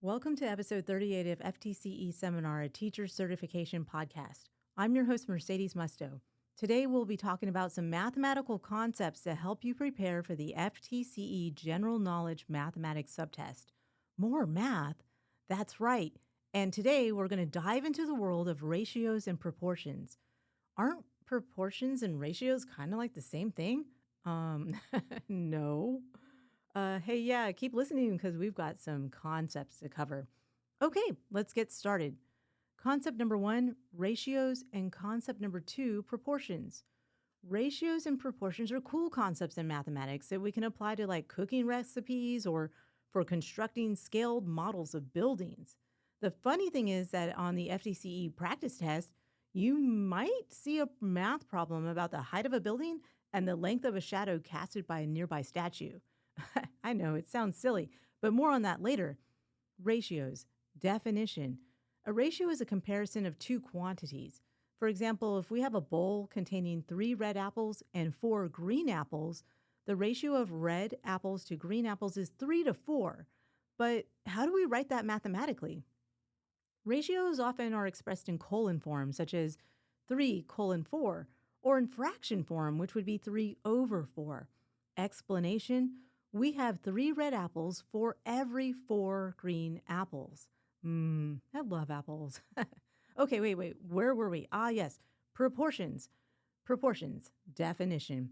Welcome to episode 38 of FTCE Seminar, a teacher certification podcast. I'm your host, Mercedes Musto. Today, we'll be talking about some mathematical concepts to help you prepare for the FTCE General Knowledge Mathematics subtest. More math? That's right. And today, we're going to dive into the world of ratios and proportions. Aren't proportions and ratios kind of like the same thing? No. Keep listening because we've got some concepts to cover. Okay, let's get started. Concept number 1, ratios, and concept number 2, proportions. Ratios and proportions are cool concepts in mathematics that we can apply to like cooking recipes or for constructing scaled models of buildings. The funny thing is that on the FTCE practice test, you might see a math problem about the height of a building and the length of a shadow casted by a nearby statue. I know, it sounds silly, but more on that later. Ratios. Definition. A ratio is a comparison of two quantities. For example, if we have a bowl containing 3 red apples and 4 green apples, the ratio of red apples to green apples is 3 to 4. But how do we write that mathematically? Ratios often are expressed in colon form, such as 3:4, or in fraction form, which would be 3/4. Explanation. We have 3 red apples for every 4 green apples. I love apples. Okay, wait. Where were we? Yes. Proportions. Proportions. Definition.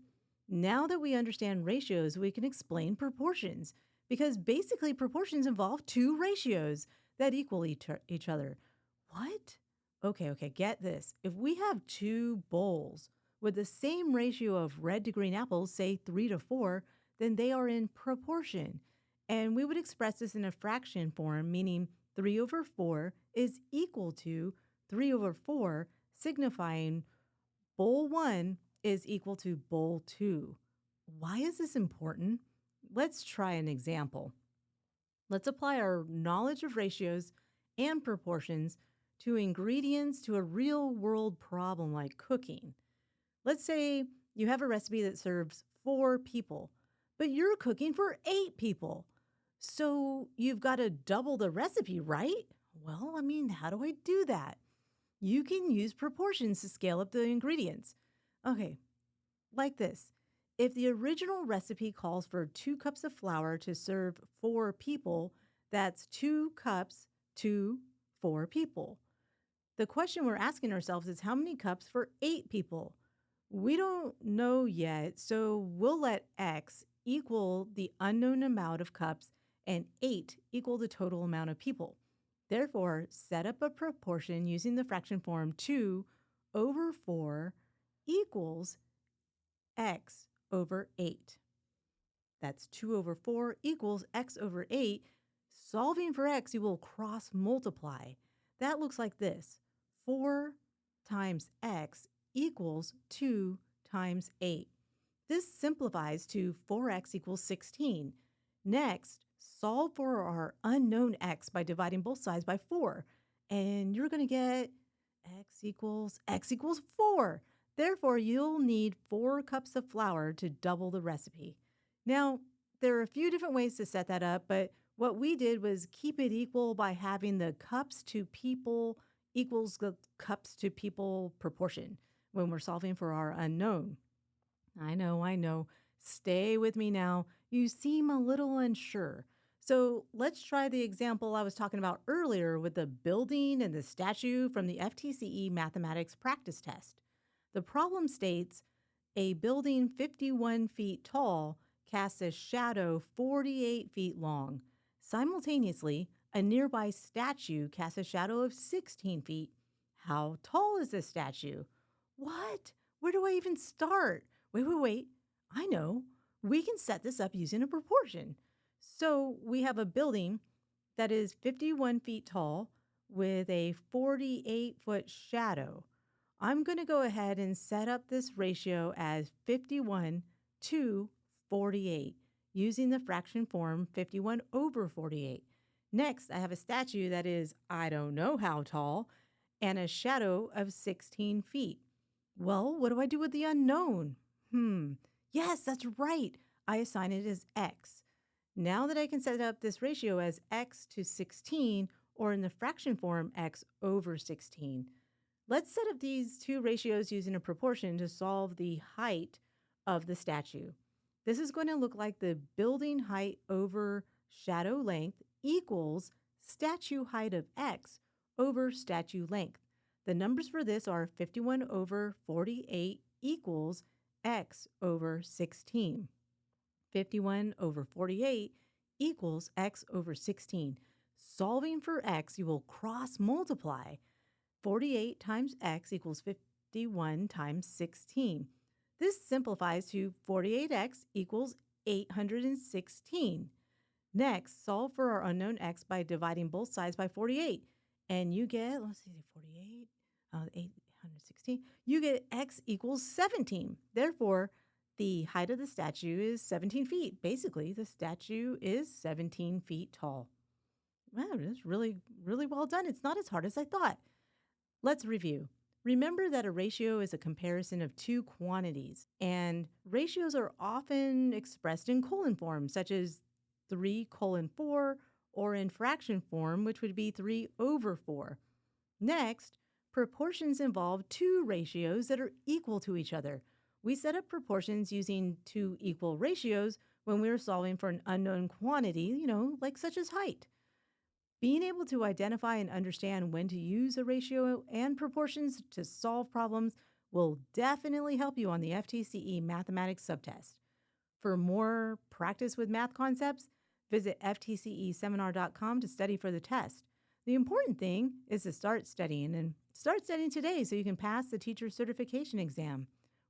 Now that we understand ratios, we can explain proportions because basically proportions involve 2 ratios that equal each other. What? Okay, get this. If we have 2 bowls with the same ratio of red to green apples, say 3 to 4, then they are in proportion. And we would express this in a fraction form, meaning 3/4 is equal to 3/4, signifying bowl 1 is equal to bowl 2. Why is this important? Let's try an example. Let's apply our knowledge of ratios and proportions to ingredients to a real-world problem like cooking. Let's say you have a recipe that serves 4 people, but you're cooking for 8 people. So you've got to double the recipe, right? Well, how do I do that? You can use proportions to scale up the ingredients. Okay, like this. If the original recipe calls for 2 cups of flour to serve 4 people, that's 2 cups to 4 people. The question we're asking ourselves is how many cups for 8 people? We don't know yet, so we'll let X equal the unknown amount of cups and 8 equal the total amount of people. Therefore, set up a proportion using the fraction form 2/4 equals X over 8. That's 2/4 equals X over 8. Solving for X, you will cross multiply. That looks like this. 4 times X equals 2 times 8. This simplifies to 4x equals 16. Next, solve for our unknown x by dividing both sides by 4. And you're going to get x equals 4. Therefore, you'll need 4 cups of flour to double the recipe. Now, there are a few different ways to set that up, but what we did was keep it equal by having the cups to people equals the cups to people proportion when we're solving for our unknown. I know. Stay with me now. You seem a little unsure. So let's try the example I was talking about earlier with the building and the statue from the FTCE Mathematics Practice Test. The problem states a building 51 feet tall casts a shadow 48 feet long. Simultaneously, a nearby statue casts a shadow of 16 feet. How tall is this statue? What? Where do I even start? Wait. I know. We can set this up using a proportion. So we have a building that is 51 feet tall with a 48-foot shadow. I'm going to go ahead and set up this ratio as 51 to 48 using the fraction form 51/48. Next, I have a statue that is I don't know how tall and a shadow of 16 feet. Well, what do I do with the unknown? Yes, that's right. I assign it as X. Now that I can set up this ratio as x to 16, or in the fraction form, x over 16, let's set up these two ratios using a proportion to solve the height of the statue. This is going to look like the building height over shadow length equals statue height of x over statue length. The numbers for this are 51 over 48 equals x over 16. 51 over 48 equals x over 16. Solving for x, you will cross multiply. 48 times x equals 51 times 16. This simplifies to 48x equals 816. Next, solve for our unknown x by dividing both sides by 48. And you get, 48, 816. You get x equals 17. Therefore, the height of the statue is 17 feet. Basically, the statue is 17 feet tall. Wow, that's really, really well done. It's not as hard as I thought. Let's review. Remember that a ratio is a comparison of two quantities, and ratios are often expressed in colon form, such as 3:4, or in fraction form, which would be 3 over 4. Next, proportions involve two ratios that are equal to each other. We set up proportions using two equal ratios when we are solving for an unknown quantity, like such as height. Being able to identify and understand when to use a ratio and proportions to solve problems will definitely help you on the FTCE Mathematics subtest. For more practice with math concepts, visit ftceseminar.com to study for the test. The important thing is to start studying, and start studying today so you can pass the teacher certification exam.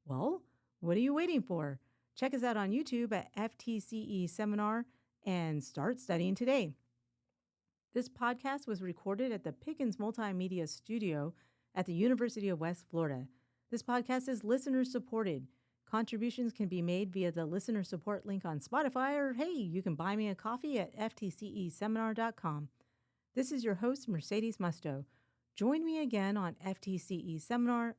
Well, what are you waiting for? Check us out on YouTube at FTCE Seminar and start studying today. This podcast was recorded at the Pickens Multimedia Studio at the University of West Florida. This podcast is listener supported. Contributions can be made via the listener support link on Spotify, or hey, you can buy me a coffee at ftceseminar.com. This is your host, Mercedes Musto. Join me again on FTCE Seminar.